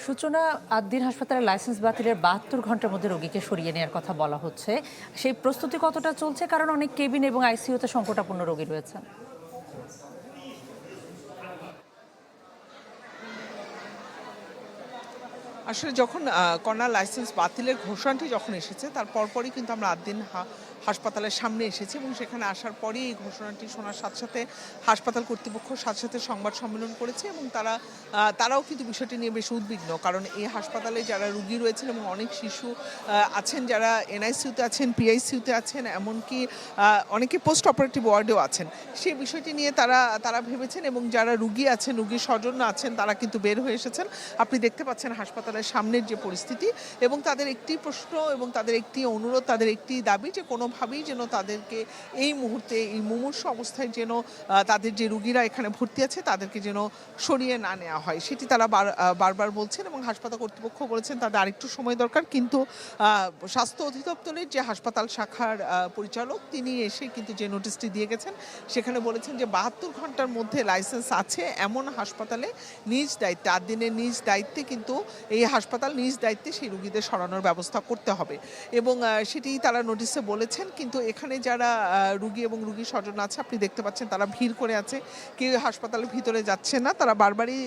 সূচনা আদ্দিন হাসপাতালের লাইসেন্স বাতিলের ৭২ ঘন্টার মধ্যে রোগীকে সরিয়ে নেওয়ার কথা বলা হচ্ছে। সেই প্রস্তুতি কতটা চলছে? কারণ অনেক কেবিন এবং আইসিইউতে সংকটাপন্ন রোগী রয়েছেন। আসলে যখন কর্নার লাইসেন্স বাতিলের ঘোষণাটি যখন এসেছে তার পরপরই কিন্তু আমরা আদ্দিন হাসপাতালের সামনে এসেছি এবং সেখানে আসার পরই এই ঘোষণাটি শোনার সাথে সাথে হাসপাতাল কর্তৃপক্ষ সাথে সাথে সংবাদ সম্মেলন করেছে এবং তারাও কিন্তু বিষয়টি নিয়ে বেশ উদ্বিগ্ন। কারণ এই হাসপাতালে যারা রুগী রয়েছেন এবং অনেক শিশু আছেন, যারা এনআইসিউতে আছেন, পিআইসিউতে আছেন, এমনকি অনেকে পোস্ট অপারেটিভ ওয়ার্ডেও আছেন, সেই বিষয়টি নিয়ে তারা ভেবেছেন এবং যারা রুগী আছেন, রুগীর স্বজন আছেন, তারা কিন্তু বের হয়ে এসেছেন। আপনি দেখতে পাচ্ছেন হাসপাতালের সামনের যে পরিস্থিতি, এবং তাদের একটি প্রশ্ন এবং তাদের একটি অনুরোধ, তাদের একটি দাবি যে কোনোভাবেই যেন তাদেরকে এই মুহূর্তে এই মুমূর্ষু অবস্থায় যেন তাদের যে রুগীরা এখানে ভর্তি আছে তাদেরকে যেন সরিয়ে না নেওয়া হয়, সেটি তারা বারবার বলছেন। এবং হাসপাতাল কর্তৃপক্ষ বলেছেন তাদের আরেকটু সময় দরকার, কিন্তু স্বাস্থ্য অধিদপ্তরের যে হাসপাতাল শাখার পরিচালক তিনি এসে কিন্তু যে নোটিশটি দিয়ে গেছেন সেখানে বলেছেন যে ৭২ ঘন্টার মধ্যে লাইসেন্স আছে এমন হাসপাতালে নিজ দায়িত্বে, আদ্দিনের নিজ দায়িত্বে কিন্তু এই হাসপাতাল নিজ দায়িত্বে সেই রুগীদের সরানোর ব্যবস্থা করতে হবে এবং সেটি তারা নোটিশে বলেছেন। কিন্তু এখানে যারা রুগী এবং রুগীর স্বজন আছে আপনি দেখতে পাচ্ছেন তারা ভিড় করে আছে, কেউ হাসপাতালের ভিতরে যাচ্ছে না। তারা বারবারই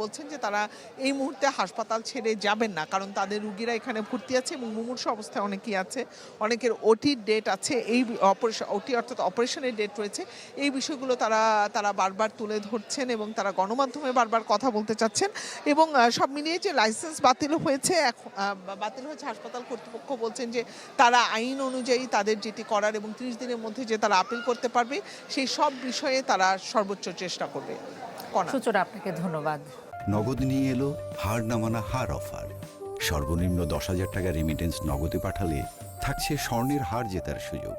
বলছেন যে তারা এই মুহূর্তে হাসপাতাল ছেড়ে যাবেন না, কারণ তাদের রুগীরা এখানে ভর্তি আছে এবং মুমূর্ষু অবস্থায় অনেকেই আছে, অনেকের ওটির ডেট আছে, এই ওটি অর্থাৎ অপারেশনের ডেট রয়েছে। এই বিষয়গুলো তারা বারবার তুলে ধরছেন এবং তারা গণমাধ্যমে বারবার কথা বলতে চাচ্ছেন। এবং সব মিলিয়ে যে লাইসেন্স বাতিল হয়েছে হাসপাতাল কর্তৃপক্ষ বলছেন যে তারা আইন অনুযায়ী তাদের যেটি করার এবং ৩০ দিনের মধ্যে যে তারা আপিল করতে পারবে সেই সব বিষয়ে তারা সর্বোচ্চ চেষ্টা করবে। সূচনা, আপনাকে ধন্যবাদ। নগদ নিয়ে এলো হার না মানা হার অফার। সর্বনিম্ন ১০,০০০ টাকা রেমিটেন্স নগদে পাঠালে থাকছে স্বর্ণের হার জেতার সুযোগ।